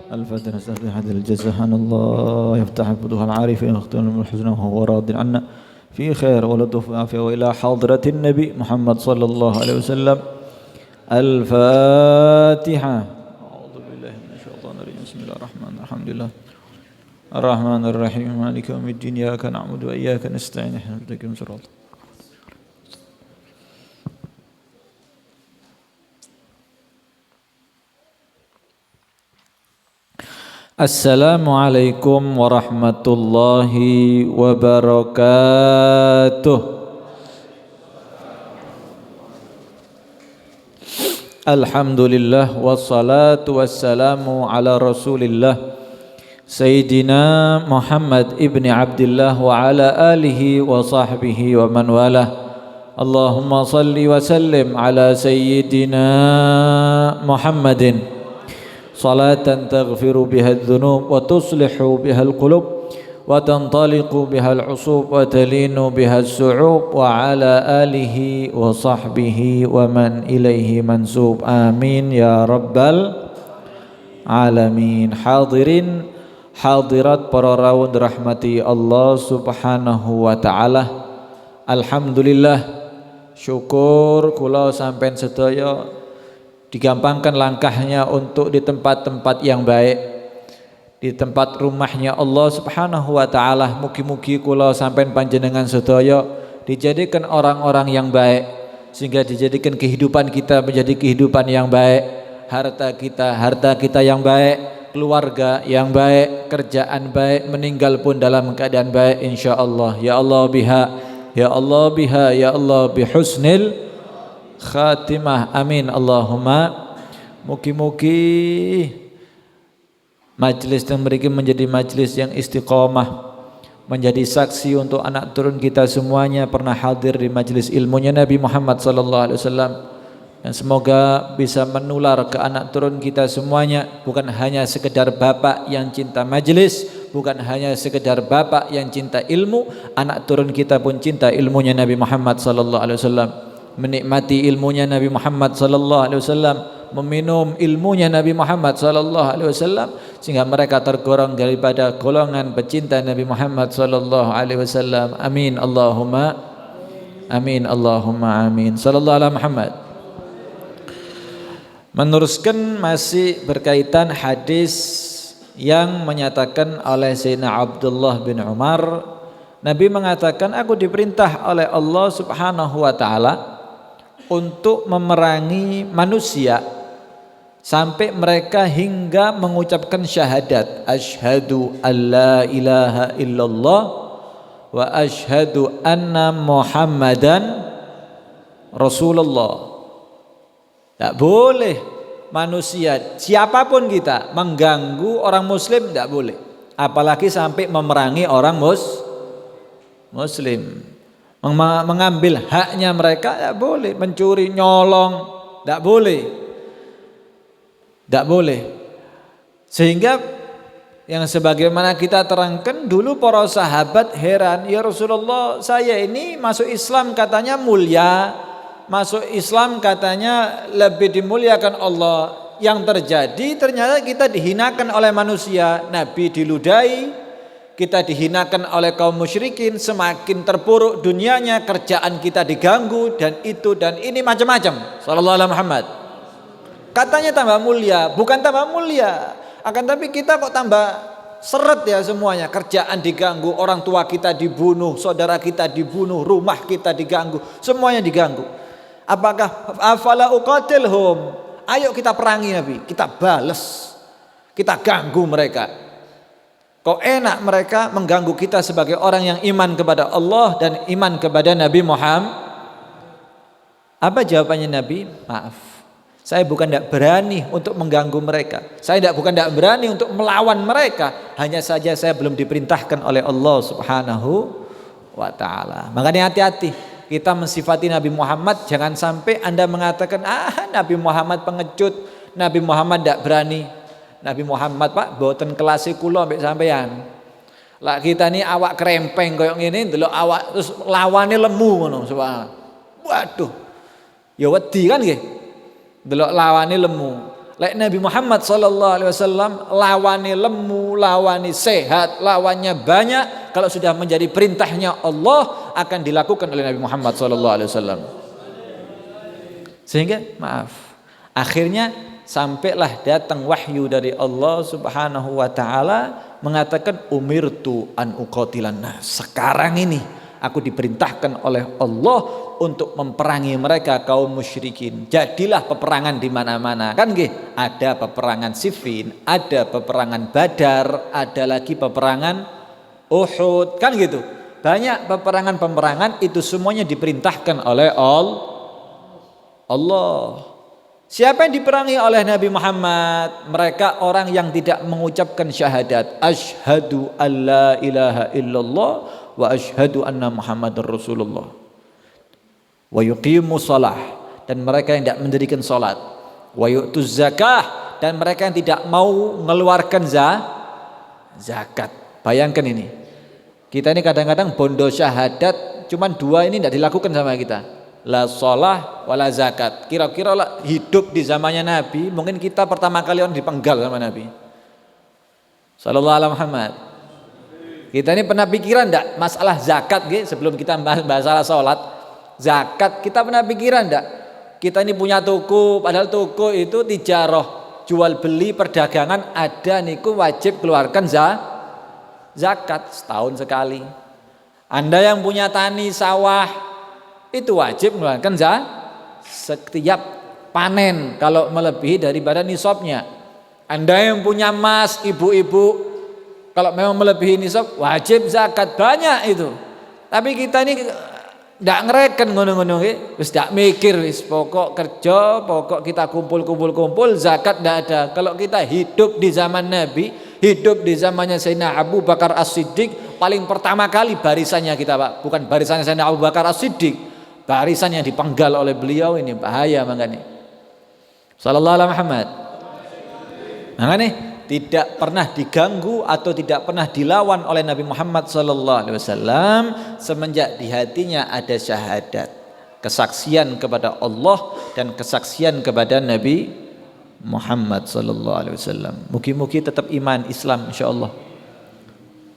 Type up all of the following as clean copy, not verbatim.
الفاتحة نستفتح هذه الجزاء أن الله يفتح فتوح العارفين ويختم من الحسنى وهو راض عنا في خير ولطف وعافية وإلى حضرة النبي محمد صلى الله عليه وسلم. الفاتحة. أعوذ بالله من الشيطان الرجيم. بسم الله الرحمن الرحيم. الحمد لله الرحمن الرحيم مالك يوم الدين إياك نعبد وإياك نستعين اهدنا الصراط. Assalamualaikum warahmatullahi wabarakatuh. Alhamdulillah wassalatu wassalamu ala rasulillah Sayyidina Muhammad ibni Abdillah wa ala alihi wa sahbihi wa man walah. Allahumma salli wa sallim ala Sayyidina Muhammadin salatan taghfiru biha adh-dhunub wa tuslihu biha al-qulub wa tantaliqu biha al-usub wa talinu biha as-su'ub wa ala alihi wa sahbihi wa man ilaihi mansub. Amin ya rabbal alamin. Hadirin hadirat para rawuh rahmati Allah subhanahu wa ta'ala. Alhamdulillah, syukur kula sampean sedaya digampangkan langkahnya untuk di tempat-tempat yang baik, di tempat rumahnya Allah subhanahu wa ta'ala. Mugi-mugi kula sampean panjenengan sedaya dijadikan orang-orang yang baik, sehingga dijadikan kehidupan kita menjadi kehidupan yang baik, harta kita yang baik, keluarga yang baik, kerjaan baik, meninggal pun dalam keadaan baik insyaallah. Ya Allah biha, ya Allah biha, ya Allah bihusnil khatimah. Amin Allahumma. Mugi-mugi majlis yang mriki menjadi majlis yang istiqomah, menjadi saksi untuk anak turun kita semuanya pernah hadir di majlis ilmunya Nabi Muhammad sallallahu alaihi wasallam, dan semoga bisa menular ke anak turun kita semuanya, bukan hanya sekedar bapak yang cinta majlis, bukan hanya sekedar bapak yang cinta ilmu, anak turun kita pun cinta ilmunya Nabi Muhammad sallallahu alaihi wasallam, menikmati ilmunya Nabi Muhammad sallallahu alaihi wasallam, meminum ilmunya Nabi Muhammad sallallahu alaihi wasallam, sehingga mereka tergolong daripada golongan pecinta Nabi Muhammad sallallahu alaihi wasallam. Amin Allahumma amin Allahumma amin. Sallallahu alaihi Muhammad. Meneruskan masih berkaitan hadis yang menyatakan oleh Sayyidina Abdullah bin Umar, Nabi mengatakan, aku diperintah oleh Allah subhanahu wa ta'ala untuk memerangi manusia sampai mereka hingga mengucapkan syahadat, asyhadu alla ilaha illallah wa asyhadu anna muhammadan rasulullah. Tak boleh manusia siapapun kita mengganggu orang muslim, tak boleh, apalagi sampai memerangi orang muslim, mengambil haknya mereka, tak boleh, mencuri, nyolong, tak boleh, tak boleh. Sehingga yang sebagaimana kita terangkan dulu, para sahabat heran, ya Rasulullah, saya ini masuk Islam katanya mulia, masuk Islam katanya lebih dimuliakan Allah, yang terjadi ternyata kita dihinakan oleh manusia, Nabi diludahi, kita dihinakan oleh kaum musyrikin, semakin terpuruk dunianya, kerjaan kita diganggu, dan itu dan ini macam-macam. Sallallahu alaihi Muhammad. Katanya tambah mulia, bukan tambah mulia, akan tapi kita kok tambah seret ya semuanya. Kerjaan diganggu, orang tua kita dibunuh, saudara kita dibunuh, rumah kita diganggu, semuanya diganggu. Apakah afala uqatilhum? Ayo kita perangi Nabi, kita balas, kita ganggu mereka. Kok enak mereka mengganggu kita sebagai orang yang iman kepada Allah dan iman kepada Nabi Muhammad? Apa jawabannya Nabi? Maaf, saya bukan tidak berani untuk mengganggu mereka, saya bukan tidak berani untuk melawan mereka, hanya saja saya belum diperintahkan oleh Allah subhanahu wa ta'ala. Makanya hati-hati kita mensifati Nabi Muhammad. Jangan sampai Anda mengatakan, Nabi Muhammad pengecut, Nabi Muhammad tidak berani. Nabi Muhammad Pak boten kelasi kula mbek sampean. Lah kita ni awak krempeng koyo ngene, ndelok awak terus lawane lemu ngono, subhanallah. Waduh. Ya wedi kan nggih. Ndelok lawane lemu. Lek Nabi Muhammad sallallahu alaihi wasallam lawannya lemu, lawannya sehat, lawannya banyak, kalau sudah menjadi perintahnya Allah akan dilakukan oleh Nabi Muhammad sallallahu alaihi wasallam. Sehingga akhirnya sampailah datang wahyu dari Allah Subhanahu wa taala mengatakan umirtu an uqatilan nas. Sekarang ini aku diperintahkan oleh Allah untuk memperangi mereka kaum musyrikin. Jadilah peperangan di mana-mana. Kan nggih, ada peperangan Siffin, ada peperangan Badar, ada lagi peperangan Uhud, kan gitu. Banyak peperangan-peperangan itu semuanya diperintahkan oleh Allah. Siapa yang diperangi oleh Nabi Muhammad? Mereka orang yang tidak mengucapkan syahadat asyhadu alla ilaha illallah wa asyhadu anna muhammadar rasulullah wa yuqimus shalah, dan mereka yang tidak mendirikan salat, wa yu'tuz zakah, dan mereka yang tidak mau mengeluarkan zakat. Bayangkan ini, kita ini kadang-kadang bondo syahadat cuman dua ini tidak dilakukan sama kita, la shalah wala zakat. Kira-kira lah hidup di zamannya Nabi, mungkin kita pertama kali orang dipenggal sama Nabi sallallahu alaihi Muhammad. Kita ini pernah pikiran enggak masalah zakat gitu, sebelum kita bahas masalah salat, zakat kita pernah pikiran enggak? Kita ini punya toko, padahal toko itu tijarah, jual beli perdagangan, ada niku wajib keluarkan zakat setahun sekali. Anda yang punya tani sawah itu wajib mengeluarkan setiap panen kalau melebihi daripada nisabnya. Anda yang punya emas, ibu-ibu, kalau memang melebihi nisab wajib zakat, banyak itu. Tapi kita ini ndak ngereken ngono-ngono nggih, wis ndak mikir, wis pokok kerja, pokok kita kumpul, zakat ndak ada. Kalau kita hidup di zaman Nabi, hidup di zamannya Sayyidina Abu Bakar As-Siddiq, paling pertama kali barisannya kita, Pak, bukan barisannya Sayyidina Abu Bakar As-Siddiq, barisan yang dipenggal oleh beliau ini bahaya makanya. Sallallahu alaihi Muhammad. Makanya tidak pernah diganggu atau tidak pernah dilawan oleh Nabi Muhammad sallallahu alaihi wasallam semenjak di hatinya ada syahadat, kesaksian kepada Allah dan kesaksian kepada Nabi Muhammad sallallahu alaihi wasallam. Mugi-mugi tetap iman Islam insyaallah.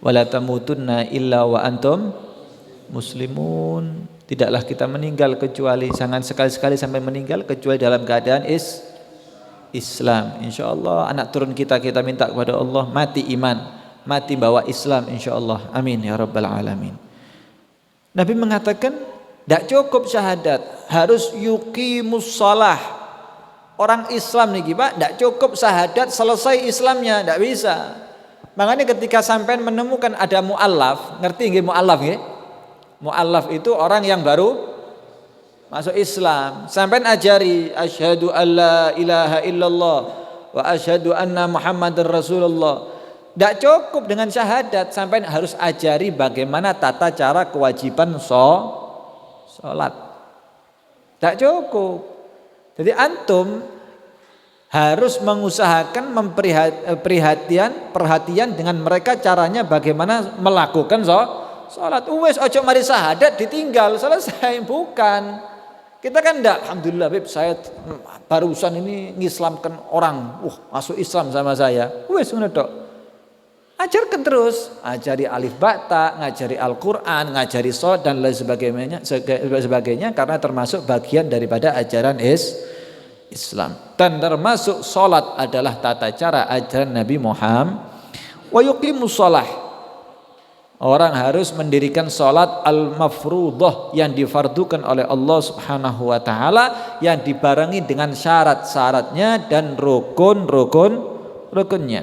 Wala tamutunna illa wa antum muslimun. Tidaklah kita meninggal kecuali, jangan sekali-sekali sampai meninggal kecuali dalam keadaan Islam. Insyaallah anak turun kita minta kepada Allah mati iman, mati bawa Islam insyaallah. Amin ya rabbal alamin. Nabi mengatakan tidak cukup syahadat, harus yuqimus shalah. Orang Islam nih Pak, tidak cukup syahadat selesai Islamnya, tidak bisa. Makanya ketika sampai menemukan ada mu'allaf, ngerti nggih mu'allaf nggih? Mu'allaf itu orang yang baru masuk Islam, sampai ajari asyhadu alla ilaha illallah wa asyhadu anna muhammadar rasulullah. Tidak cukup dengan syahadat, sampai harus ajari bagaimana tata cara kewajiban sholat. Tidak cukup. Jadi antum harus mengusahakan perhatian dengan mereka, caranya bagaimana melakukan sholat. Wes ojo mari syahadat ditinggal selesai, bukan. Kita kan enggak, alhamdulillah Beb, saya barusan ini ngislamkan orang, masuk Islam sama saya. Wes ngono tok. Ajarkan terus, ajari alif bata, ngajari Al-Qur'an, ngajari sholat dan lain sebagainya karena termasuk bagian daripada ajaran Islam. Dan termasuk sholat adalah tata cara ajaran Nabi Muhammad. Wa yuqimus shalah. Orang harus mendirikan sholat al-mafruḍah yang difardukan oleh Allah Subhanahu wa taala, yang dibarengi dengan syarat-syaratnya dan rukun-rukunnya.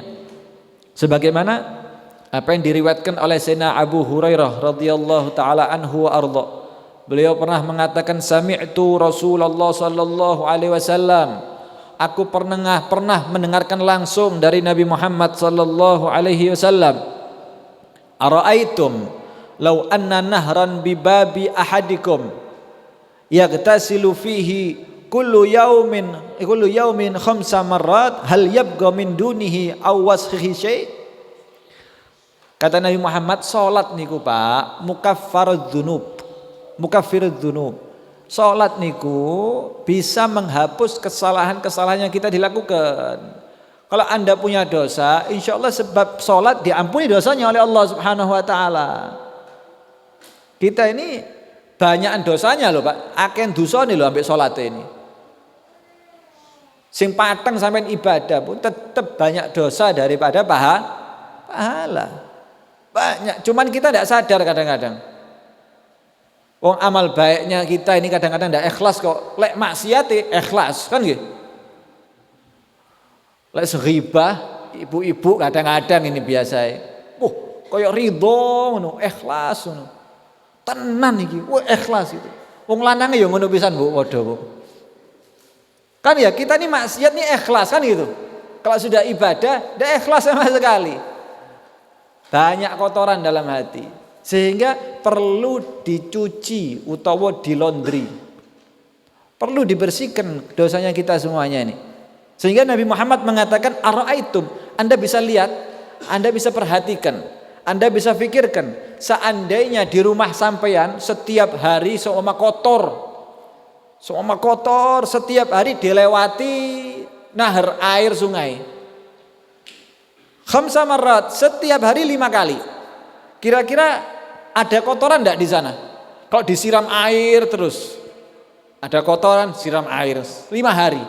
Sebagaimana apa yang diriwayatkan oleh Sayyidina Abu Hurairah radhiyallahu taala anhu wa ardha. Beliau pernah mengatakan sami'tu Rasulullah sallallahu alaihi wasallam. Aku pernah mendengarkan langsung dari Nabi Muhammad sallallahu alaihi wasallam. Ara'aitum law anna nahran bi babi ahadikum yaghtasilu fihi kullu yaumin khamsa marrat hal yabqa min dunihi aw wasfihi syai'. Kata Nabi Muhammad, salat niku Pak mukaffirud dzunub. Salat niku bisa menghapus kesalahan-kesalahan yang kita dilakukan. Kalau Anda punya dosa, insya Allah sebab salat diampuni dosanya oleh Allah Subhanahu wa taala. Kita ini banyakan dosanya loh Pak, akeh dosane lho ambek salat ini. Sing pateng sampean ibadah pun tetap banyak dosa daripada pahala. Banyak, cuman kita tidak sadar kadang-kadang. Wong amal baiknya kita ini kadang-kadang tidak ikhlas kok. Lek maksiat ikhlas kan gitu. Lek ghibah ibu-ibu kadang-kadang ini biasa. Koyo ridho ngono, ikhlas ngono. Tenan iki, ikhlas itu. Wong lanange ya ngono pisan Bu, padha Bu. Kan ya kita ini maksiat nih ikhlas kan gitu. Kalau sudah ibadah, tidak ikhlas sama sekali. Banyak kotoran dalam hati. Sehingga perlu dicuci utawa dilondri. Perlu dibersihkan dosanya kita semuanya ini. Sehingga Nabi Muhammad mengatakan ara'aitum, Anda bisa lihat, Anda bisa perhatikan, Anda bisa pikirkan, seandainya di rumah sampean setiap hari seumpama kotor setiap hari dilewati nahar air sungai. Khamsa marrat, setiap hari 5 kali. Kira-kira ada kotoran enggak di sana? Kalau disiram air terus, ada kotoran, siram air 5 hari.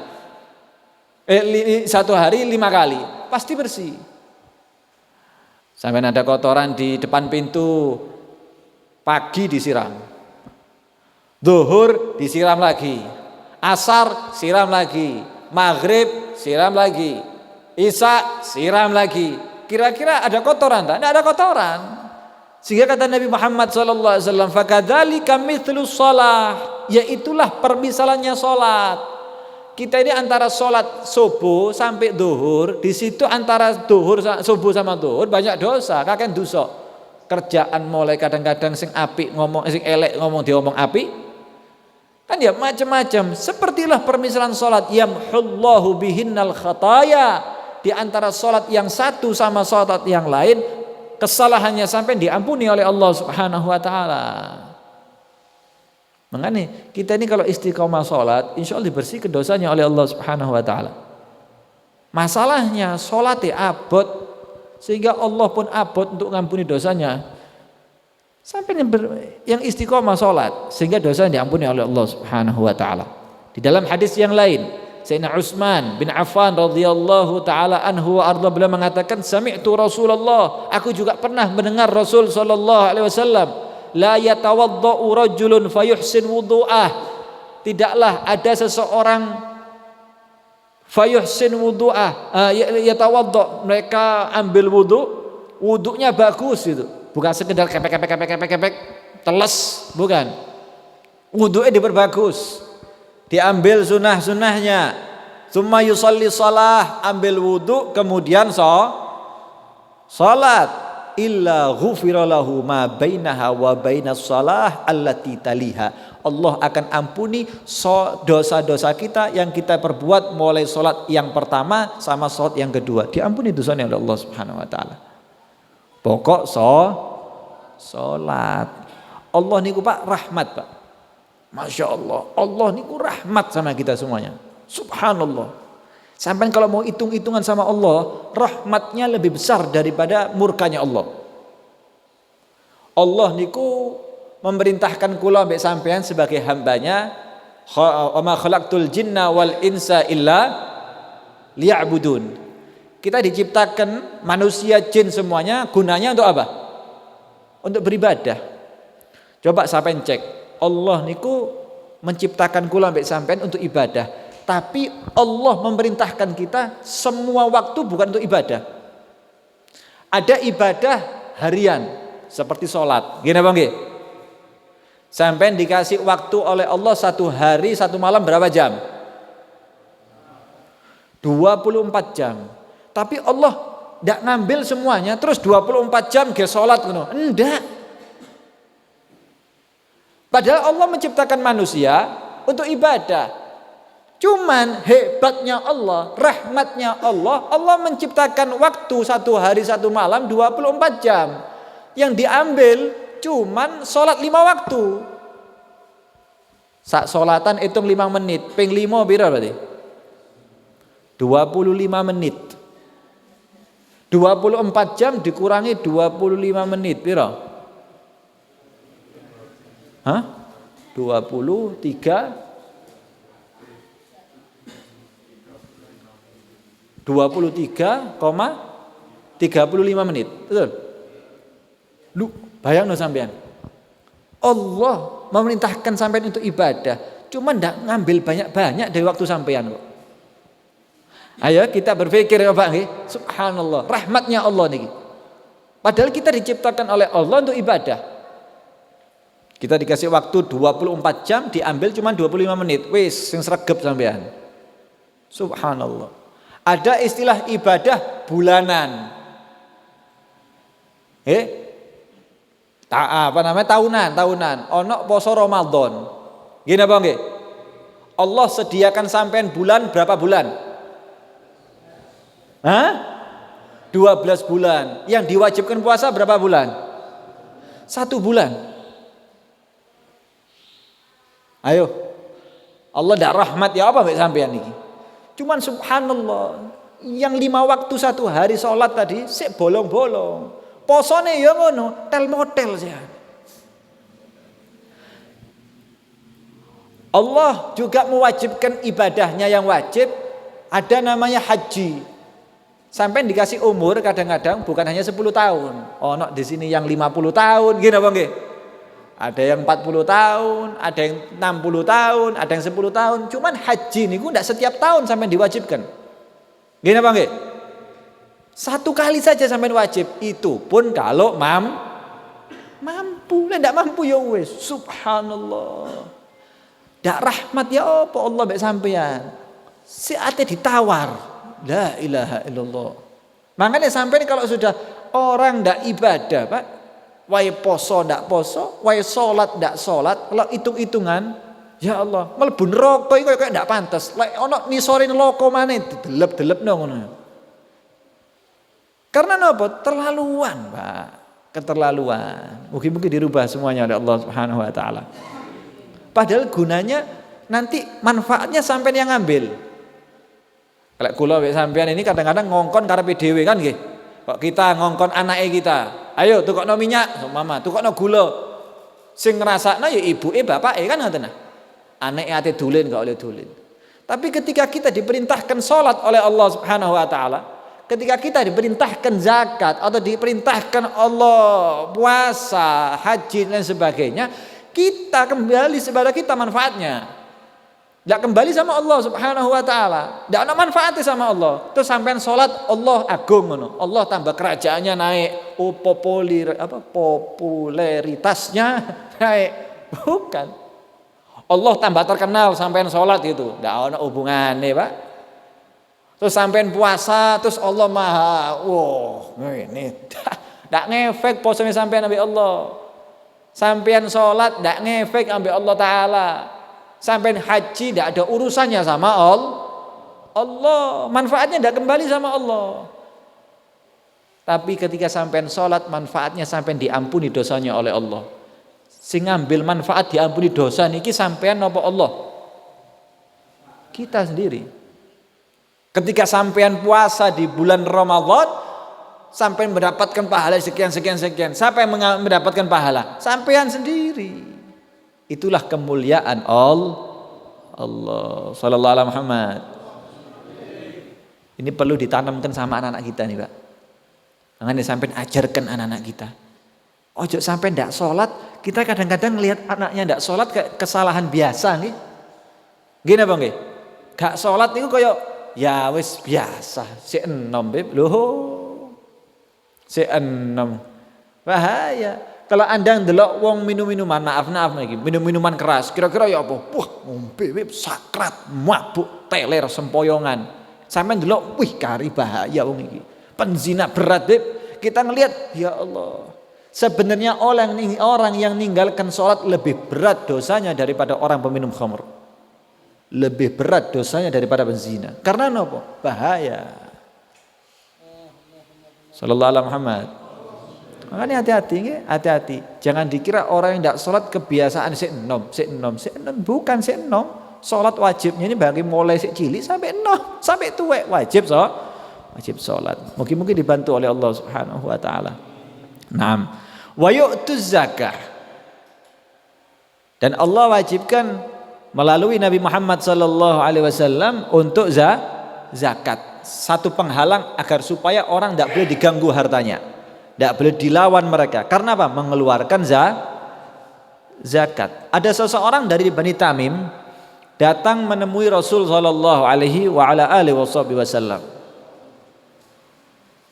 1 hari 5 kali, pasti bersih. Sampai ada kotoran di depan pintu, pagi disiram, zuhur disiram lagi, asar siram lagi, maghrib siram lagi, isya siram lagi. Kira-kira ada kotoran tak? Tidak ada kotoran. Sehingga kata Nabi Muhammad SAW, fakadzalika mithlus shalah, yaitulah permisalannya salat. Kita ini antara salat subuh sampai zuhur, di situ antara subuh sama zuhur banyak dosa, kakek dosa. Kerjaan mulai kadang-kadang sing apik ngomong, sing elek ngomong diomong apik. Kan ya macam-macam. Sepertilah permisalan salat, yamhullahu bihinnal khataya. Di antara salat yang satu sama salat yang lain, kesalahannya sampai diampuni oleh Allah Subhanahu wa taala. Makanya kita ini kalau istiqomah salat, insya Allah dibersihkan dosanya oleh Allah Subhanahu wa taala. Masalahnya salatnya abot, sehingga Allah pun abot untuk ngampuni dosanya. Sampai yang istiqomah salat, sehingga dosanya diampuni oleh Allah Subhanahu wa taala. Di dalam hadis yang lain, Sayyidina Utsman bin Affan radhiyallahu taala anhu wa arda, beliau mengatakan, sami'tu Rasulullah, aku juga pernah mendengar Rasul sallallahu alaihi wasallam, la yatawaddau rajulun fayuhsin wudu'ah, tidaklah ada seseorang fayuhsin wudu'ah, yatawaddau, mereka ambil wudunya bagus itu, bukan sekedar kepek teles, bukan, wudunya diperbagus, diambil sunnah-sunnahnya, summa yusalli shalah, ambil wudu kemudian salat, illa ghufira lahu ma bainaha wa bainas shalah allati taliha. Allah akan ampuni dosa-dosa kita yang kita perbuat mulai salat yang pertama sama salat yang kedua. Diampuni dosanya oleh Allah Subhanahu wa taala. Pokok salat. Allah niku Pak rahmat Pak. Masya Allah. Allah niku rahmat sama kita semuanya. Subhanallah. Sampai kalau mau hitung-hitungan sama Allah, rahmatnya lebih besar daripada murkanya Allah. Allah niku memerintahkan kula mbek sampean sebagai hambanya, wa ma khalaqtul jinna wal insa illa liya'budun. Kita diciptakan manusia jin semuanya gunanya untuk apa? Untuk beribadah. Coba sampean cek, Allah niku menciptakan kula mbek sampean untuk ibadah. Tapi Allah memerintahkan kita semua waktu bukan untuk ibadah. Ada ibadah harian seperti sholat. Gini bang, gini. Sampai dikasih waktu oleh Allah 1 hari 1 malam berapa jam? 24 jam. Tapi Allah tidak ngambil semuanya terus 24 jam ke sholat. Enggak. Padahal Allah menciptakan manusia untuk ibadah. Cuman hebatnya Allah, rahmatnya Allah, Allah menciptakan waktu 1 hari 1 malam 24 jam. Yang diambil cuman sholat 5 waktu. Sak salatan hitung 5 menit, ping 5 pira berarti? 25 menit. 24 jam dikurangi 25 menit pira? Hah? 23 23,35 menit. Betul? Lu bayang no sampean. Allah memerintahkan sampean untuk ibadah, cuma ndak ngambil banyak-banyak dari waktu sampean kok. Ayo kita berpikir ya Pak nggih. Subhanallah, rahmatnya Allah niki. Padahal kita diciptakan oleh Allah untuk ibadah. Kita dikasih waktu 24 jam, diambil cuma 25 menit. Wis sing sregep sampean. Subhanallah. Ada istilah ibadah bulanan. Tahunan. Ono poso Ramadan. Gini apa nggih? Allah sediakan sampean bulan berapa bulan? 12 bulan. Yang diwajibkan puasa berapa bulan? 1 bulan. Ayo. Allah ndak rahmat ya apa mbek sampean iki? Cuman subhanallah, yang 5 waktu 1 hari sholat tadi sik bolong-bolong. Posone ya ngono, tel motel sih. Allah juga mewajibkan ibadahnya yang wajib, ada namanya haji. Sampai dikasih umur kadang-kadang bukan hanya 10 tahun. Ono di sini yang 50 tahun, gini apa nggih? Ada yang 40 tahun, ada yang 60 tahun, ada yang 10 tahun. Cuman haji niku ndak setiap tahun sampai diwajibkan. Gini apa nggih? 1 kali saja sampai wajib. Itu pun kalau mampu. Lah ndak mampu ya wis. Subhanallah. Ndak rahmat ya apa Allah mbek sampean. Si ate ditawar. La ilaha illallah. Makanya sampai kalau sudah orang ndak ibadah, Pak, wae poso ndak poso, wae salat ndak salat, kalau hitung-hitungan, ya Allah, mlebu neraka iki kaya ndak pantes. Lek ana nisore neraka maneh didelep-delepno ngono. Karena napa? Terlaluan, Pak. Keterlaluan. Mungkin dirubah semuanya oleh Allah Subhanahu wa taala. Padahal gunanya nanti manfaatnya sampean yang ngambil. Kalau kula wek sampean ini kadang-kadang ngongkon karepe dhewe kan nggih. Kok kita ngongkon anake kita. Ayo tukokno minyak, mama, tukokno gula. Sing ngrasakno ya ibuke, bapake kan ngoten nah. Anake ate dolen gak oleh dolen. Tapi ketika kita diperintahkan salat oleh Allah Subhanahu wa taala, ketika kita diperintahkan zakat atau diperintahkan Allah puasa, haji dan sebagainya, kita kembali kepada kita manfaatnya. Tidak kembali sama Allah Subhanahu wa taala. Tidak ada manfaatnya sama Allah. Terus sampean salat Allah agung ngono. Allah tambah kerajaannya naik. Oh, popularitasnya naik. Bukan. Allah tambah terkenal sampean salat itu. Tidak ada hubungannya, Pak. Terus sampean puasa, terus Allah maha. Ini tidak ngefek posanya sampean ambil Allah. Sampean salat tidak ngefek ambil Allah taala. Sampai haji tidak ada urusannya sama Allah. Manfaatnya tidak kembali sama Allah. Tapi ketika sampai sholat, manfaatnya sampai diampuni dosanya oleh Allah. Sing ngambil manfaat diampuni dosa niki sampean napa Allah? Kita sendiri. Ketika sampean puasa di bulan Ramadan, sampean mendapatkan pahala sekian. Siapa yang mendapatkan pahala? Sampean sendiri. Itulah kemuliaan Allah. Sallallahu alaihi Muhammad. Ini perlu ditanamkan sama anak-anak kita nih, Pak. Makanya sampai ajarkan anak-anak kita. Ojo sampai ndak sholat, kita kadang-kadang lihat anaknya ndak sholat kayak kesalahan biasa nih. Gini apa nggih? Gak sholat itu kayak ya wis biasa. Si enom beb, loh. Si enom. Bahaya. Kalau Anda ndelok wong minum-minuman, maaf lagi, minum-minuman keras, kira-kira ya apa? Wah, ngombe sakrat, mabuk, teler, sempoyongan. Sampai ndelok, wih kari bahaya wong iki. Penzina berat, Beb. Kita ngelihat, ya Allah. Sebenarnya orang yang ninggalkan sholat lebih berat dosanya daripada orang peminum khamr. Lebih berat dosanya daripada penzina. Karena apa? Bahaya. Sallallahu alaihi Muhammad. Makanya hati-hati. Jangan dikira orang yang tidak sholat kebiasaan sik enom. Bukan sik enom. Sholat wajibnya ini bagi mulai sik cilik sampai enom, sampai tuwek wajib sholat. Mungkin dibantu oleh Allah Subhanahu wa taala. Naam. Wa yu'tuz zakah. Dan Allah wajibkan melalui Nabi Muhammad sallallahu alaihi wasallam untuk zakat. Satu penghalang agar supaya orang tidak boleh diganggu hartanya. Tidak boleh dilawan mereka. Karena apa? Mengeluarkan zakat. Ada seseorang dari Bani Tamim datang menemui Rasul sallallahu alaihi wa ala alihi wasallam.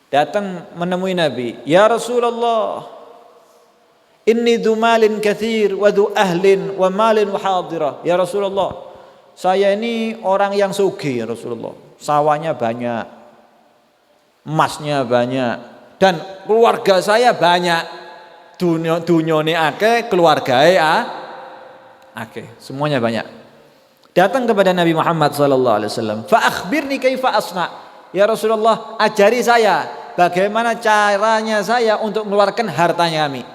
Datang menemui Nabi, "Ya Rasulullah, inni dzu malin katsir wa dzu ahlin wa malin hadirah." Ya Rasulullah, saya ini orang yang sugih ya Rasulullah. Sawahnya banyak, emasnya banyak, dan keluarga saya banyak. Dunyone akeh, keluargae akeh, semuanya banyak. Datang kepada Nabi Muhammad sallallahu alaihi wasallam, "Fa akhbirni kaifa asna." Ya Rasulullah, ajari saya bagaimana caranya saya untuk mengeluarkan hartanya kami.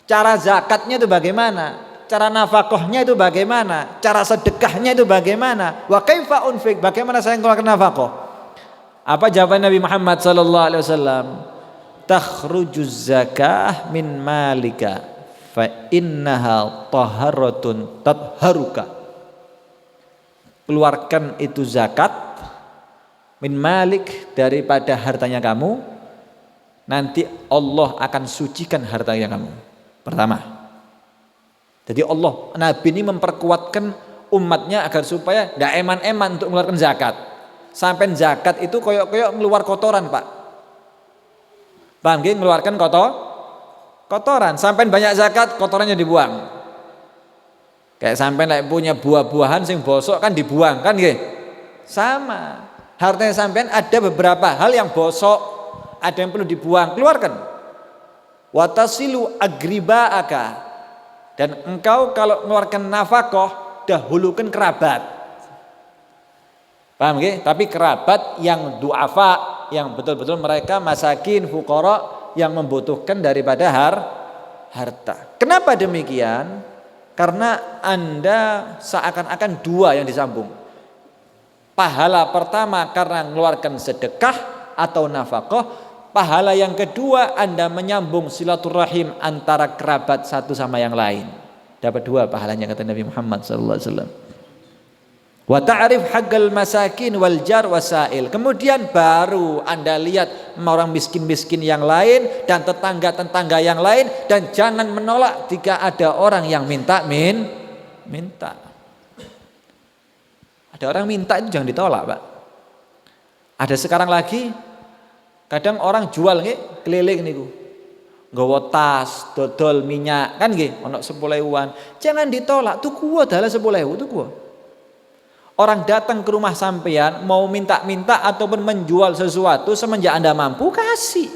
Cara zakatnya itu bagaimana? Cara nafkahnya itu bagaimana? Cara sedekahnya itu bagaimana? Wa kaifa unfik? Bagaimana saya mengeluarkan nafkah? Apa jawaban Nabi Muhammad sallallahu alaihi wasallam? Takhrujuz zakah min malika fa innaha taharatun tatharuka. Keluarkan itu zakat min malik daripada hartanya kamu, nanti Allah akan sucikan hartanya kamu. Pertama, jadi Allah, Nabi ini memperkuatkan umatnya agar supaya tidak eman-eman untuk mengeluarkan zakat. Sampai zakat itu koyok-koyok ngeluar kotoran, Pak. Paham nggih? Ngeluarkan kotoran. Sampai banyak zakat, kotorannya dibuang. Kayak sampai like punya buah-buahan sing bosok kan dibuang kan nggih? Sama. Hartanya sampean ada beberapa hal yang bosok, ada yang perlu dibuang, keluarkan. Watasilu agribaaka. Dan engkau kalau mengeluarkan nafkah dahulukan kerabat. Paham nggih? Tapi kerabat yang du'afa, yang betul-betul mereka masakin, fuqara yang membutuhkan daripada harta. Kenapa demikian? Karena Anda seakan-akan dua yang disambung. Pahala pertama karena mengeluarkan sedekah atau nafkah. Pahala yang kedua Anda menyambung silaturahim antara kerabat satu sama yang lain. Dapat dua pahalanya kata Nabi Muhammad SAW. Wa ta'rif haqqal masakin wal jar wasail. Kemudian baru Anda lihat orang miskin-miskin yang lain dan tetangga-tetangga yang lain, dan jangan menolak jika ada orang yang minta. Ada orang minta itu jangan ditolak, Pak. Ada sekarang lagi kadang orang jual nggih keliling niku. Nggawa tas, dodol minyak kan nggih ono 10.000-an. Jangan ditolak, tuku wae dalah 10.000 tuku. Orang datang ke rumah sampean mau minta-minta ataupun menjual sesuatu, semenjak Anda mampu kasih.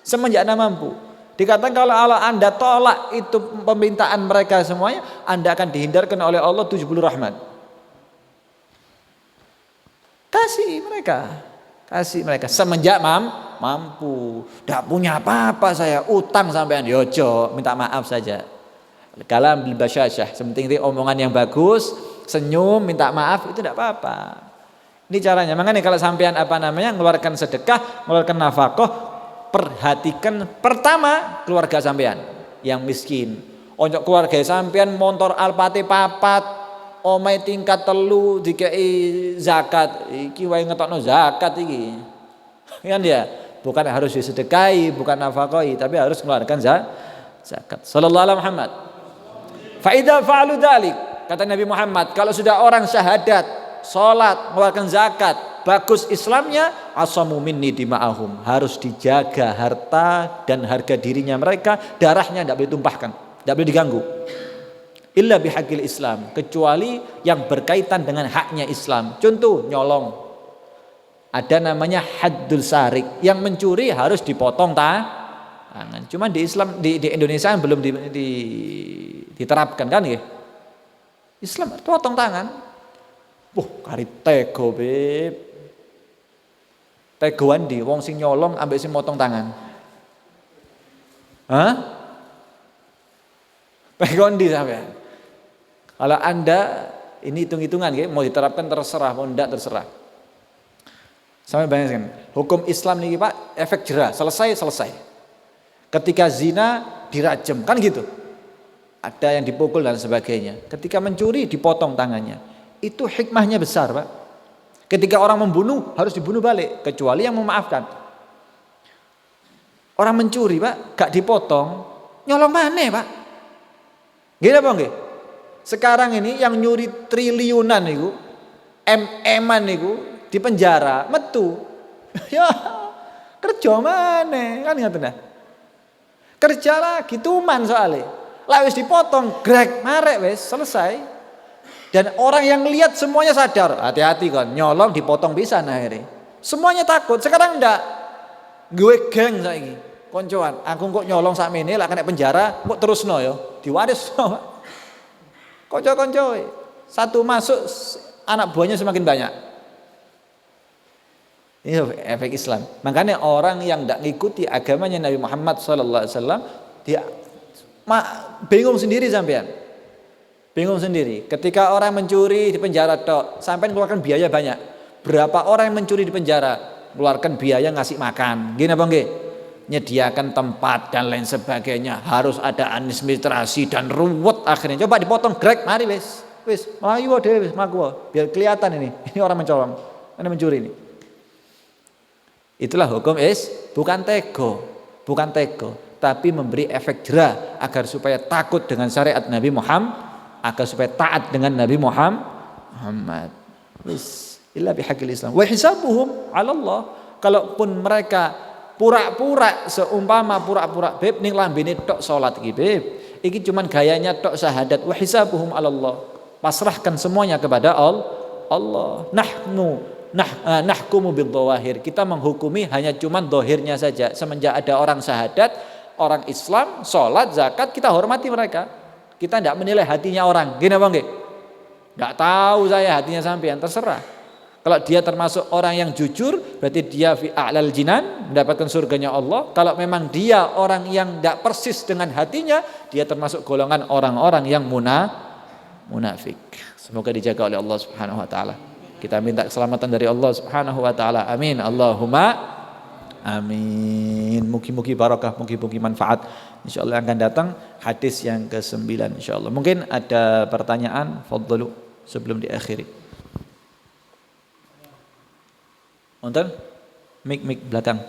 Semenjak Anda mampu. Dikatakan kalau Anda tolak itu permintaan mereka semuanya, Anda akan dihindarkan oleh Allah 70 rahmat. Kasih mereka semenjak mampu. Tidak punya apa-apa saya, utang sampean yojo, minta maaf saja. Kalam bil basyasyah, sementing itu omongan yang bagus, senyum, minta maaf, itu tidak apa-apa. Ini caranya. Makanya kalau sampean mengeluarkan sedekah, mengeluarkan nafkah, perhatikan pertama keluarga sampean yang miskin. Untuk keluarga sampean motor Alphate papat, omahe tingkat 3 dikei zakat, iki wae ngetokno zakat iki. Kan ya, bukan harus disedekahi, bukan nafkahi, tapi harus mengeluarkan zakat. Sallallahu alaihi Muhammad. Fa idza fa'alu dzalik, kata Nabi Muhammad, kalau sudah orang syahadat, salat, mengeluarkan zakat, bagus Islamnya, asamu minni dima'ahum, harus dijaga harta dan harga dirinya mereka, darahnya tidak boleh tumpahkan, tidak boleh diganggu. Illa bihaqqil Islam, kecuali yang berkaitan dengan haknya Islam. Contoh nyolong, ada namanya haddul sarik, yang mencuri harus dipotong tangan. Cuma di Islam di Indonesia belum diterapkan kan ya. Islam potong tangan. Kari tego beb. Tegoan di wong sing nyolong ambek sing motong tangan. Hah? Pegondi sampean. Kalau Anda ini hitung-hitungan ya, mau diterapkan terserah, mau enggak terserah. Sampai bayangkan, hukum Islam nih Pak, efek jerah, selesai. Ketika zina dirajam, kan gitu. Ada yang dipukul dan sebagainya. Ketika mencuri dipotong tangannya. Itu hikmahnya besar Pak. Ketika orang membunuh harus dibunuh balik, kecuali yang memaafkan. Orang mencuri Pak, gak dipotong, nyolong mana Pak? Gila apa enggak? Sekarang ini yang nyuri triliunan itu, M-an itu di penjara, metu. Ya, kerja mana? Kan nggak tenang. Kerja lagi tuman soalnya. Lah wis dipotong, grek marek wis selesai. Dan orang yang lihat semuanya sadar, hati-hati kan, nyolong dipotong bisa akhirnya. Semuanya takut. Sekarang enggak. Gue geng saiki. Koncoan, aku kok nyolong sakmene lak kena penjara, kok terusno ya, diwarisno. Konco-konco, satu masuk anak buahnya semakin banyak. Ini efek Islam. Makanya orang yang tidak ngikuti agamanya Nabi Muhammad SAW, dia bingung sendiri sampean. Bingung sendiri. Ketika orang mencuri di penjara tok, sampean keluarkan biaya banyak. Berapa orang yang mencuri di penjara, keluarkan biaya ngasih makan. Gini apa enggak? Nyediakan tempat dan lain sebagainya, harus ada administrasi dan ruwet akhirnya. Coba dipotong grek, mari wis melayu deh, wis mlaku biar kelihatan ini orang mencolong, ini mencuri ini. Itulah hukum bukan tego, tapi memberi efek jerah agar supaya takut dengan syariat Nabi Muhammad, agar supaya taat dengan Nabi Muhammad. Wis illa bihaqqil Islam. Wa hisabuhum 'ala Allah. Kalaupun mereka pura-pura beb ning lambene tok salat iki beb, iki cuman gayanya tok syahadat, wa hisabuhum 'ala Allah. Pasrahkan semuanya kepada Allah. Nahkumu bidzawahir. Kita menghukumi hanya cuman zahirnya saja. Semenjak ada orang syahadat, orang Islam, salat, zakat, kita hormati mereka. Kita tidak menilai hatinya orang. Gini apa nggih? Enggak tahu saya hatinya sampean, terserah. Kalau dia termasuk orang yang jujur, berarti dia fi a'lal jinan, mendapatkan surganya Allah. Kalau memang dia orang yang tidak persis dengan hatinya, dia termasuk golongan orang-orang yang munafik. Semoga dijaga oleh Allah Subhanahu wa taala. Kita minta keselamatan dari Allah Subhanahu wa taala. Amin. Allahumma amin. Mugi-mugi barakah, mugi-mugi manfaat. Insyaallah akan datang hadis yang ke-9 insyaallah. Mungkin ada pertanyaan, fadhalu sebelum diakhiri. Nonton? Mik belakang.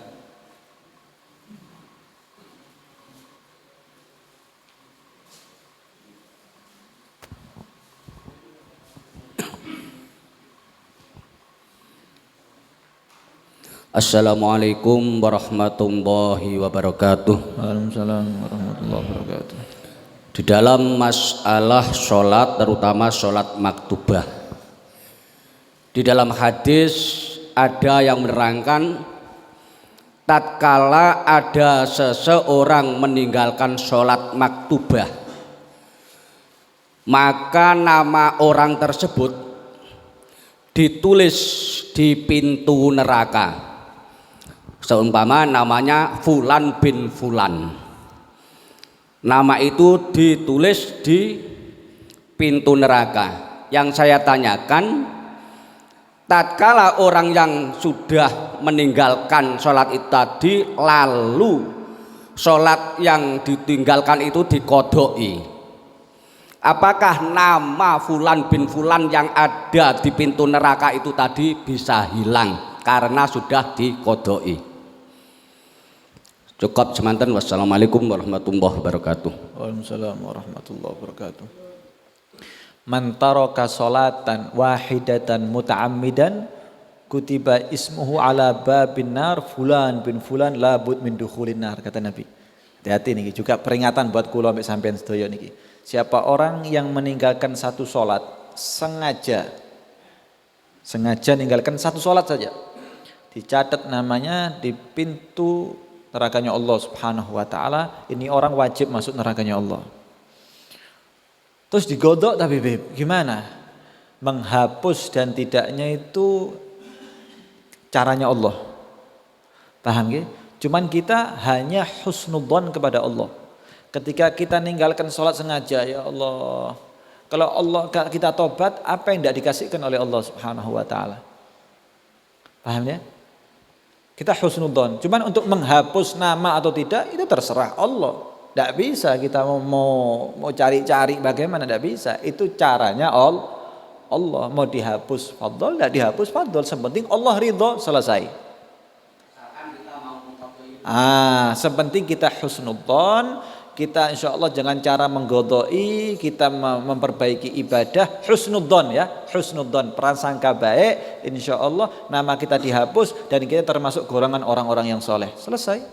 Assalamualaikum warahmatullahi wabarakatuh. Waalaikumsalam warahmatullahi wabarakatuh. Di dalam masalah sholat, terutama sholat maktubah, di dalam hadis ada yang menerangkan tatkala ada seseorang meninggalkan sholat maktubah, maka nama orang tersebut ditulis di pintu neraka. Seumpama namanya Fulan bin Fulan, nama itu ditulis di pintu neraka. Yang saya tanyakan, tatkala orang yang sudah meninggalkan sholat itu tadi, lalu sholat yang ditinggalkan itu dikodoi, apakah nama Fulan bin Fulan yang ada di pintu neraka itu tadi bisa hilang karena sudah dikodoi? Cukup semanten. Wassalamualaikum warahmatullahi wabarakatuh. Waalaikumsalam warahmatullahi wabarakatuh. Man taraka salatan wahidatan muta'ammidan kutiba ismuhu ala babin nar fulan bin fulan la bud min dukhulin nar, kata Nabi. Hati-hati niki juga peringatan buat kula mbek sampean sedaya niki. Siapa orang yang meninggalkan satu salat sengaja ninggalkan satu salat saja, dicatat namanya di pintu nerakanya Allah Subhanahu wa taala. Ini orang wajib masuk nerakanya Allah. Terus digodok, tapi gimana? Menghapus dan tidaknya itu caranya Allah. Paham nggih? Cuman kita hanya husnudzon kepada Allah. Ketika kita ninggalkan sholat sengaja, ya Allah, kalau Allah kita tobat, apa yang tidak dikasihkan oleh Allah Subhanahu wa taala? Paham ya? Kita husnudzon. Cuman untuk menghapus nama atau tidak itu terserah Allah. Tidak bisa kita mau cari-cari bagaimana, tidak bisa. Itu caranya Allah. Mau dihapus fadl, tidak dihapus fadl. Sepenting Allah ridho, selesai. Sepenting kita husnudzon. Kita insya Allah jangan cara menggodoi, kita memperbaiki ibadah, husnudzon ya, husnudzon, prasangka baik, insya Allah nama kita dihapus dan kita termasuk golongan orang-orang yang soleh. Selesai.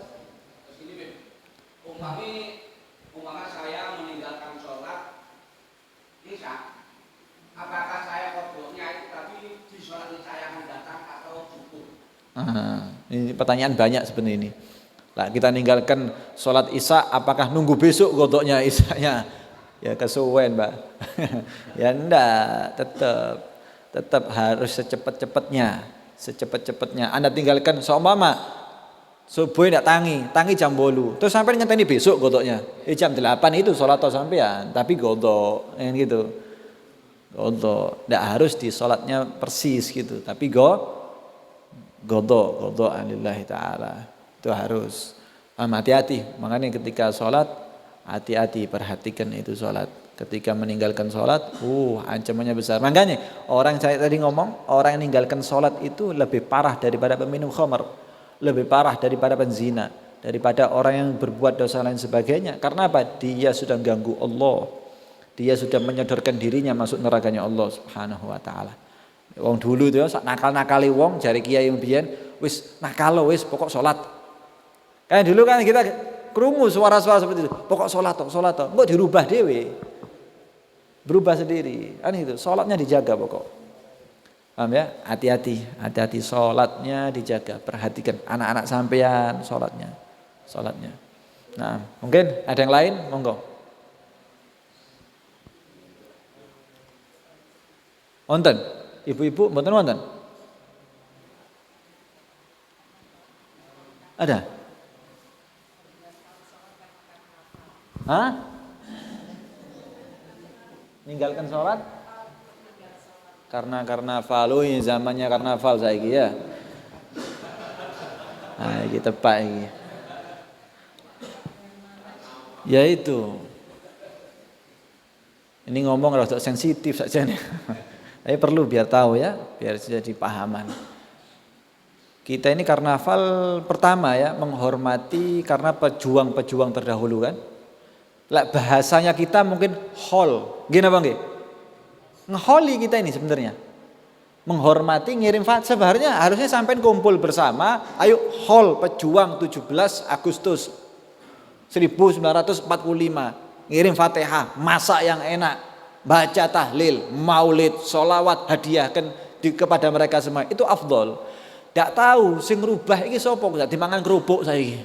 Umpama saya meninggalkan sholat isya, apakah saya kodoknya itu tadi di sholat saya mendatang atau cukup? Ini pertanyaan banyak sebenarnya ini. Lah kita ninggalkan sholat isya, apakah nunggu besok godoknya isyanya? Ya kesuwen, Mbak. Ya enggak, tetap harus secepat-cepatnya. Anda tinggalkan seumpama subuh enggak tangi jam 8. Terus sampai nyenteni besok godoknya. Jam 8 itu sholat atau sampean, tapi godok yang gitu. Godok, enggak harus di sholatnya persis gitu, tapi godok lillahi taala. Itu harus hati-hati. Makanya ketika sholat hati-hati, perhatikan itu sholat. Ketika meninggalkan sholat, ancamannya besar. Makanya orang saya tadi ngomong, orang yang meninggalkan sholat itu lebih parah daripada peminum khamr, lebih parah daripada penzina, daripada orang yang berbuat dosa lain sebagainya. Karena apa? Dia sudah ganggu Allah. Dia sudah menyodorkan dirinya masuk nerakanya Allah Subhanahu wa taala. Wong dulu itu sak nakal-nakali wong jari kiai mbiyen, wis nakal wis pokok sholat. Kayak dulu kan kita krungu suara-suara seperti itu. Pokok sholat toh. Kok dirubah dewe. Berubah sendiri. Kan itu, sholatnya dijaga pokok. Paham ya? Hati-hati sholatnya dijaga. Perhatikan anak-anak sampean sholatnya. Nah, mungkin ada yang lain, monggo. Wonten, ibu-ibu mboten wonten? Ada? Ninggalkan sholat karena karnaval, zamannya karnaval saiki ya. Iki tepak iki. Ya itu. Ini ngomong rada sensitif saja nih. Tapi perlu biar tahu ya, biar jadi pahaman. Kita ini karnaval pertama ya, menghormati karena pejuang-pejuang terdahulu kan. Lah bahasanya kita mungkin hol, gini apa nggih? Ngeholi kita ini sebenarnya. Menghormati, ngirim sebenarnya harusnya sampai kumpul bersama, ayo hol pejuang 17 Agustus 1945. Ngirim Fatihah, masak yang enak, baca tahlil, maulid, sholawat, hadiahkan kepada mereka semua. Itu afdol. Ndak tahu sing ngrubah iki sapa kok dimangan kerupuk saiki.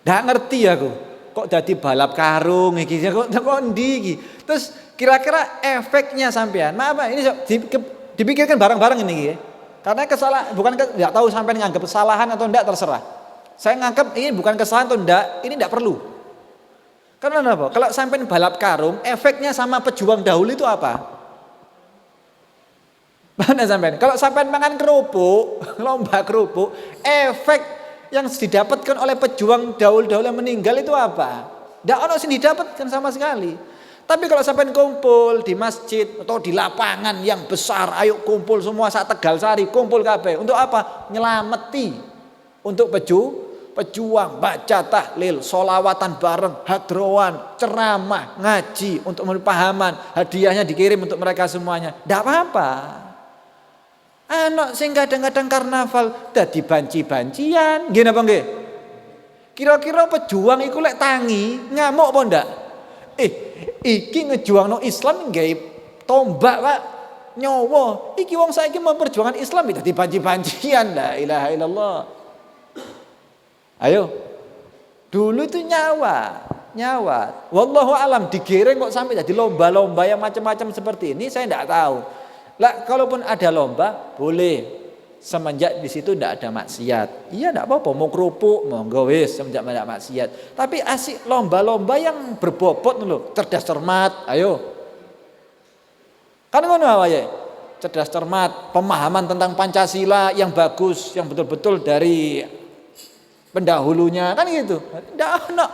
Ndak ngerti aku. Kok jadi balap karung iki kok ndi iki. Terus kira-kira efeknya sampean. Maaf ini dipikirkan bareng-bareng ini ya. Karena enggak tahu sampean nganggap kesalahan atau enggak terserah. Saya nganggap ini bukan kesalahan atau enggak, ini enggak perlu. Karena apa? Kalau sampean balap karung, efeknya sama pejuang dahulu itu apa? Mana sampean? Kalau sampean makan kerupuk, lomba kerupuk, efek yang didapatkan oleh pejuang dahulu yang meninggal itu apa? Tidak ada yang didapatkan sama sekali. Tapi kalau sampai kumpul di masjid atau di lapangan yang besar, ayo kumpul semua saat Tegalsari, kumpul kabeh. Untuk apa? Nyelameti. Untuk pejuang, baca tahlil, sholawatan bareng, hadrowan, ceramah, ngaji, untuk pemahaman, hadiahnya dikirim untuk mereka semuanya. Tidak apa-apa. Anak sing kadang-kadang karnaval dadi banci-bancian, nggih napa nggih? Kira-kira pejuang iku lek tangi ngamuk apa ndak? Iki ngejuangno Islam nggawe tombak, Pak. Nyawa. Iki wong saiki memperjuangkan Islam dadi banci-bancian, la ilaha illallah. Ayo. Dulu itu nyawa. Wallahu alam digereng kok sampai jadi lomba-lomba yang macam-macam seperti ini saya ndak tahu. Lah kalaupun ada lomba boleh semenjak di situ tidak ada maksiat. Iya tidak apa-apa, mau kerupuk, monggo wis semenjak tidak maksiat. Tapi asik lomba-lomba yang berbobot loh, cerdas cermat, ayo. Kan ngono wae. Cerdas cermat, pemahaman tentang Pancasila yang bagus, yang betul-betul dari pendahulunya, kan gitu. Tidak ada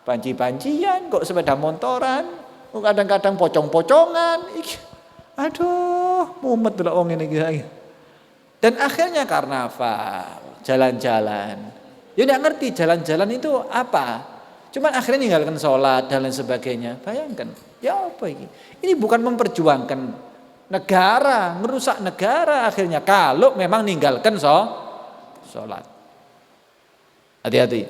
banci-bancian, kok sepeda motoran, kadang-kadang pocong-pocongan. Aduh, mumet lho wong ngene iki. Dan akhirnya karnaval, jalan-jalan. Ya enggak ngerti jalan-jalan itu apa. Cuman akhirnya ninggalkan sholat dan lain sebagainya. Bayangkan, ya apa ini? Ini bukan memperjuangkan negara, merusak negara akhirnya. Kalau memang ninggalkan sholat. Hati-hati.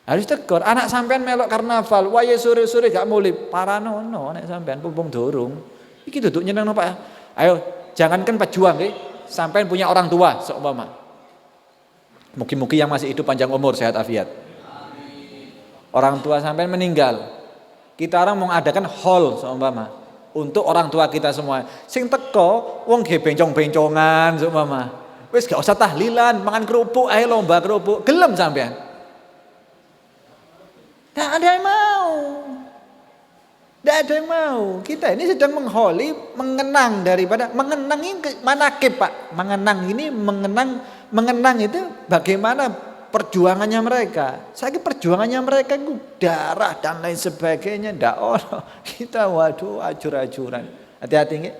Harus tegur. Anak sampean melok karnaval, wae sore-sore gak mulai. Paranono anak sampean pumpung dorong. Iki duduk nyeneng Pak. Ayo, jangankan pejuang nggih. Sampai punya orang tua seumpama. Mugi-mugi yang masih hidup panjang umur, sehat afiat. Orang tua sampai meninggal. Kita orang mau adakan hall seumpama untuk orang tua kita semua. Sing teko wong ge bencong-bencongan seumpama. Wis gak usah tahlilan, mangan kerupuk, ayo lomba kerupuk. Gelem sampean. Tidak ada yang mau. Tidak ada yang mau. Kita ini sedang mengholi, mengenang daripada mengenang ini manakib Pak. Mengenang itu bagaimana perjuangannya mereka. Saya kira perjuangannya mereka itu darah dan lain sebagainya. Tidak kita waduh acur-acuran. Hati-hati nggih.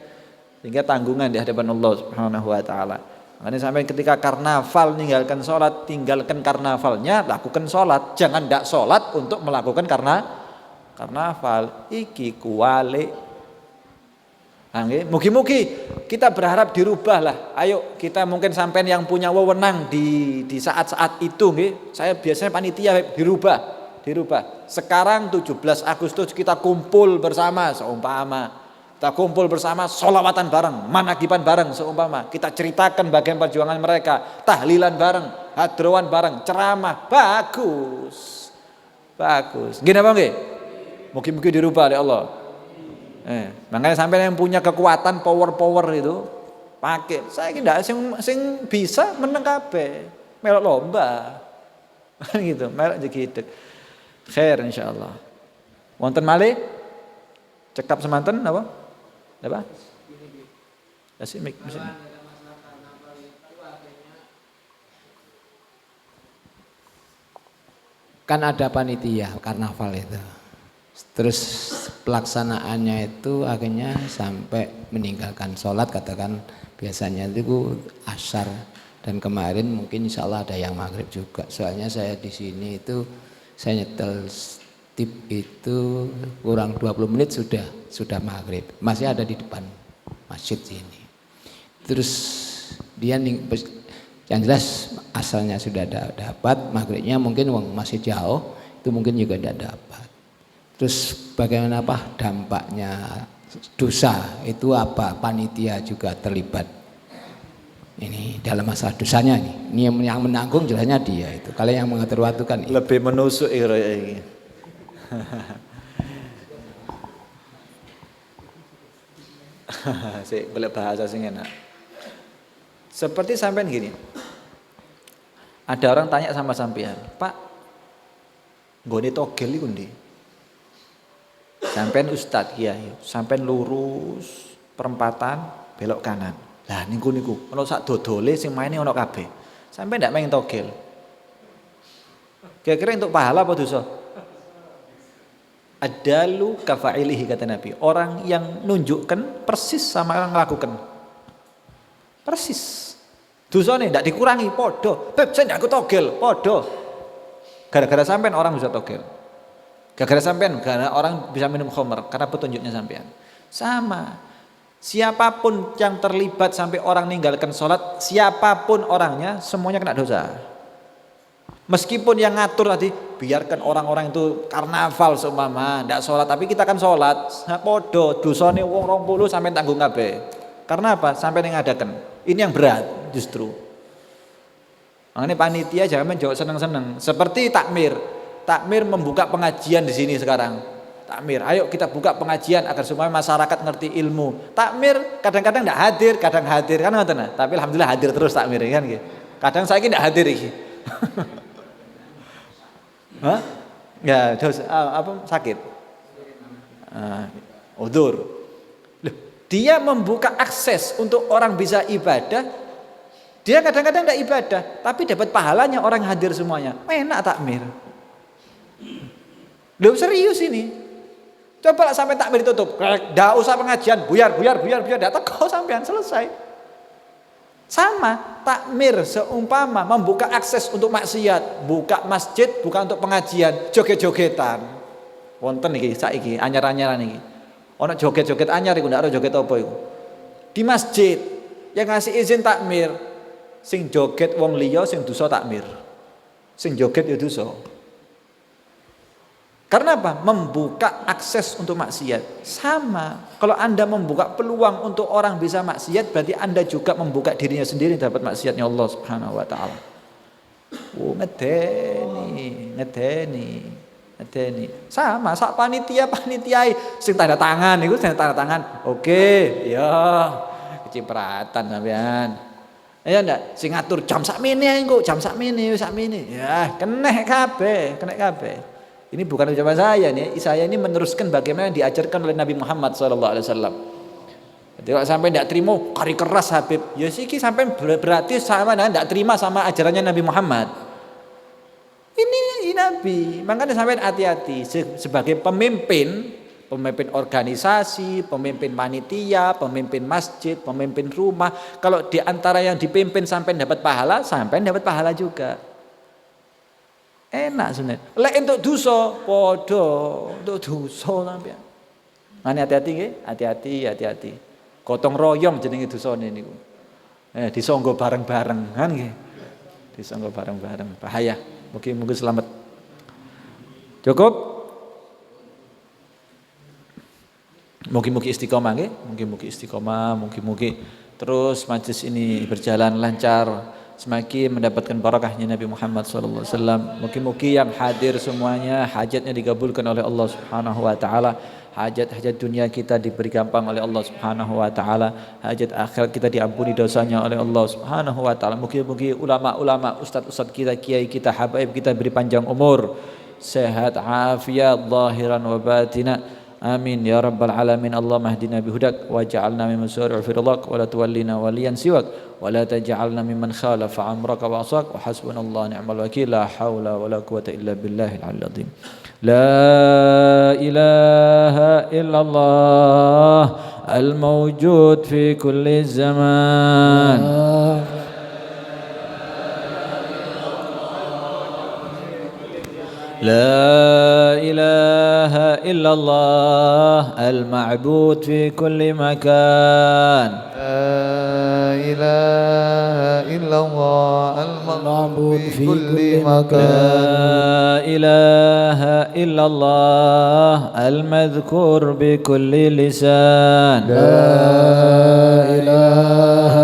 Sehingga tanggungan di hadapan Allah Subhanahu wa taala. Makanya sampai ketika karnaval tinggalkan sholat, tinggalkan karnavalnya, lakukan sholat. Jangan tidak sholat untuk melakukan karnaval iki kuwale. Mugi-mugi kita berharap dirubah lah. Ayo kita mungkin sampai yang punya wewenang di saat-saat itu nggih. Saya biasanya panitia dirubah. Sekarang 17 Agustus kita kumpul bersama seumpama. Kita kumpul bersama sholawatan bareng, manakiban bareng seumpama. Kita ceritakan bagian perjuangan mereka, tahlilan bareng, hadrowan bareng, ceramah. Bagus. Gini apa nggih? Mungkin dirubah oleh Allah. Makanya sampai yang punya kekuatan power itu pakai. Saya tidak sing bisa menang kabeh. Melok lomba. Gitu, melok jegideg. Khair insyaallah. Wonten malih cekap semanten apa? Apa? Asimik mesin. Kan ada panitia karnaval itu. Terus pelaksanaannya itu akhirnya sampai meninggalkan sholat, katakan biasanya itu asar, dan kemarin mungkin insya Allah ada yang maghrib juga. Soalnya saya di sini itu saya nyetel tip itu kurang 20 menit sudah maghrib, masih ada di depan masjid sini. Terus dia yang jelas asalnya sudah dapat, maghribnya mungkin masih jauh, itu mungkin juga tidak dapat. Terus bagaimana dampaknya dosa itu apa? Panitia juga terlibat ini dalam masalah dosanya nih. Ini yang menanggung jelasnya dia itu. Kalau yang mengatur waktu kan lebih menusuk ini. Boleh bahasa sing enak. Seperti sampean gini. Ada orang tanya sama sampean, "Pak, nggone togel iku ndi?" Sampean ustad kiai, sampean lurus perempatan belok kanan. Lah niku ana sak dodole sing maine ana kabeh. Sampean ndak main togel. Kira-kira untuk pahala apa dosa? Adalu kafa'ilihi kata Nabi. Orang yang nunjukkan persis sama yang melakukan. Persis. Dosane ndak dikurangi, podo. Saya ndak togel, podo. Gara-gara sampean orang bisa togel. Gara-gara sampean, karena orang bisa minum khamr karena petunjuknya sampean. Sama. Siapapun yang terlibat sampai orang meninggalkan sholat, siapapun orangnya, semuanya kena dosa. Meskipun yang ngatur tadi, biarkan orang-orang itu karnaval seumpama, ndak sholat, tapi kita kan sholat, podo, dosane wong 20 sampai tanggung kabeh. Karena apa? Sampai yang ngadakan. Ini yang berat justru. Makanya panitia jangan menjawab seneng-seneng. Seperti takmir membuka pengajian di sini sekarang. Takmir, ayo kita buka pengajian agar supaya masyarakat ngerti ilmu. Takmir kadang-kadang tidak hadir, kadang hadir kan ngoten. Tapi alhamdulillah hadir terus takmir kan nggih. Kadang saya tidak hadir iki. Hah? Ya, terus apa sakit? Udzur. Loh, dia membuka akses untuk orang bisa ibadah. Dia kadang-kadang tidak ibadah, tapi dapat pahalanya orang hadir semuanya. Enak takmir. Loh serius ini. Coba sampai takmir ditutup, nggak usah pengajian, buyar, datang kau sampean selesai. Sama, takmir seumpama membuka akses untuk maksiat, buka masjid bukan untuk pengajian, joget-jogetan. Wonten iki saiki anyar-anyaran iki. Ono joget-joget anyar iku ndak ora joget apa iku. Di masjid yang ngasih izin takmir, sing joget wong liya sing dosa takmir. Sing joget ya dosa. Karena apa? Membuka akses untuk maksiat. Sama, kalau Anda membuka peluang untuk orang bisa maksiat, berarti Anda juga membuka dirinya sendiri dapat maksiatnya Allah Subhanahu wa taala. Ngedeni. Sama, sak panitia sing tanda tangan iku sing tanda tangan. Oke, ya. Kecipratan sampean. Ya ndak, sing ngatur jam sakmene engko, jam sakmene. Ya, kena kabeh. Ini bukan ucapan saya nih, saya ini meneruskan bagaimana yang diajarkan oleh Nabi Muhammad SAW. Jadi kalau sampai tidak terima, kari keras Habib. Ya sih, sampai berarti sama tidak terima sama ajarannya Nabi Muhammad. Ini Nabi, makanya sampai hati-hati sebagai pemimpin organisasi, pemimpin panitia, pemimpin masjid, pemimpin rumah. Kalau di antara yang dipimpin sampai dapat pahala juga. Enak sebenarnya. Lek untuk dosa padha, untuk dosa sampean. Mane hati-hati nggih, hati-hati. Gotong royong jenenge dosane niku. Disangga bareng-bareng kan nggih. Disangga bareng-bareng bahaya. Mugi-mugi selamat. Cukup? Mugi-mugi istiqomah nggih, mugi-mugi terus majelis ini berjalan lancar. Semakin mendapatkan barakahnya Nabi Muhammad SAW. Mugi-mugi yang hadir semuanya hajatnya dikabulkan oleh Allah Subhanahu wa taala. Hajat-hajat dunia kita diberi gampang oleh Allah Subhanahu wa taala. Hajat akhirat kita diampuni dosanya oleh Allah Subhanahu wa taala. Mugi-mugi ulama-ulama, ustaz-ustaz kita, kiai kita, habaib kita beri panjang umur, sehat, afiat zahiran wa batina. Amin ya rabbal alamin. Allahumma hdina bihudak waj'alna mimman sari'u fi ridhak wa la tuwallina waliyan siwak wa la taj'alna mimman khalafa amraka wa asak wa hasbunallahu ni'mal wakeel. La haula wa la quwwata illa billahil aliyyil azim. La ilaha illallah al-mawjud fi kulli zaman. لا إله إلا الله المعبود في كل مكان. لا إله إلا الله المعبود في كل مكان. لا إله إلا الله المذكور بكل لسان. لا إله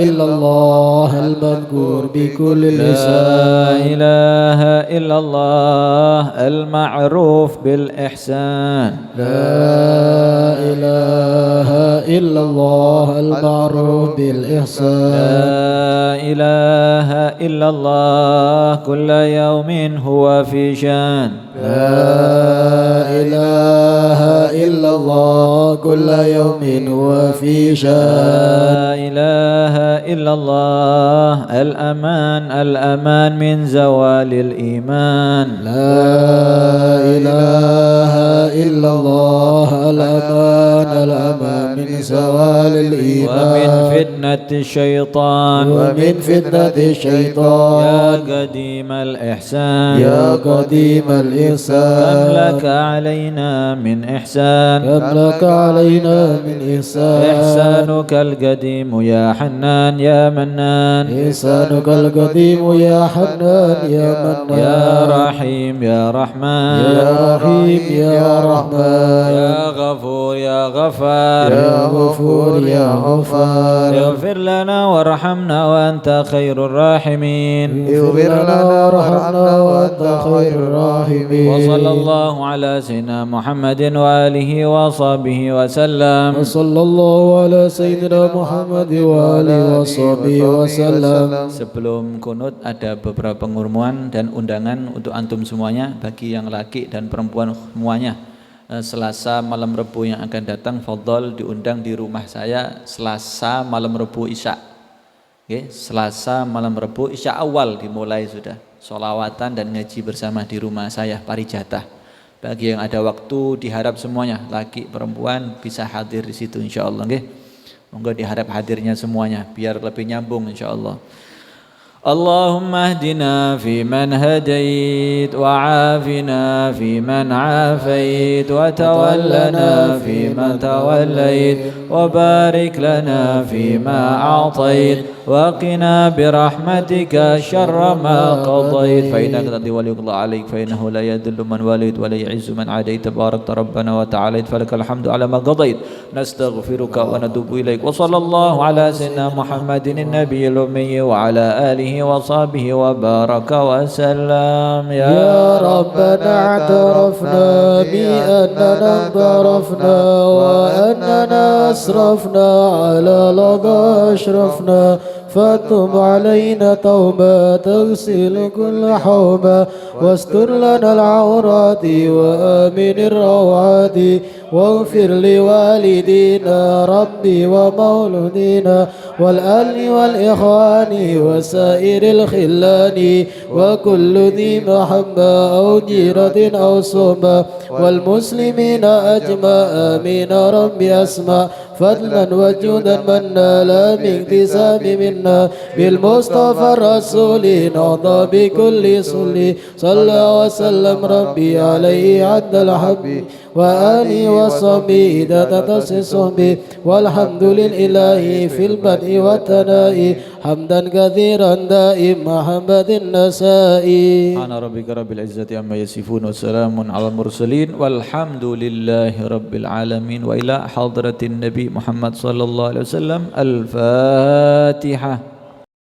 إلا الله المذكور بكل لسان. لا إله إلا الله المعروف بالإحسان. لا إله إلا الله المعروف بالإحسان. لا إله إلا الله كل يوم هو في شان. لا إله إلا الله كل يوم هو في شان. لا إله إلا الله الأمان من زوال الإيمان. لا إله إلا الله الأمان من زوال الإيمان. ومن فتنة الشيطان. ومن فتنة الشيطان. يا قديم الإحسان. يا قديم الإحسان. كم لك علينا من إحسان. كم لك علينا من إحسان. إحسانك القديم يا حنان. حنان يا منان إحسانك القديم يا حنان يا منان يا رحيم يا رحمن يا رحيم يا رحمن يا غفور يا غفار يا غفور يا غفار اغفر لنا وارحمنا وأنت خير الراحمين اغفر لنا وارحمنا وأنت خير الراحمين وصلى الله على سيدنا محمد وآله وصحبه وسلم وصلى الله على سيدنا محمد وآله وصحبه وسلم. Sebelum kunut ada beberapa pengumuman dan undangan untuk antum semuanya, bagi yang laki dan perempuan semuanya. Selasa malam Rebu yang akan datang, fadhol diundang di rumah saya Selasa malam Rebu Isya. Oke, Selasa malam Rebu Isya awal dimulai sudah. Sholawatan dan ngaji bersama di rumah saya Parijatah. Bagi yang ada waktu diharap semuanya, laki perempuan bisa hadir di situ insyaallah nggih. Monggo diharap hadirnya semuanya biar lebih nyambung insyaallah. Allahumma hdina fi man hadait wa afina fi man afait wa tawallana fi man tawallait wa barik lana fi ma a'tait wa qina bi rahmatika syarra ma qadait fa innaka taqdi wa la yuqda alayk fa innahu la yadhillu man walit wa la yu'izzu man adait tabarakta rabbana wa ta'ala falakal hamdu ala ma qadait nastaghfiruka wa natubu ilaik wa sallallahu ala sayyidina Muhammadin nabiyil ummi wa ala alihi وصحبه وبارك وسلم يا ربنا اعترفنا بأننا انضرفنا وأننا أسرفنا على لظى أشرفنا فتب علينا توبة تغسل كل حوبة واستر لنا العورات وآمن الروعات واغفر لوالدينا ربي ومولودينا والأهل والإخوان وسائر الخلان وكل ذي محبة أو جيرة أو صحبة والمسلمين أجمع آمين ربي أسمع فضلا وجودا من نال من اكتساب منا بالمصطفى الرسول نهضى بكل صلي صلى وسلم ربي عليه عد الحب وآله وصحبه تتصص به والحمد لله في البدء والثناء حمدا كثيرا دائم محمد النسائي سبحان ربك رب العزة عما يصفون وسلام على المرسلين والحمد لله رب العالمين وإلى حضرة النبي محمد صلى الله عليه وسلم الفاتحة.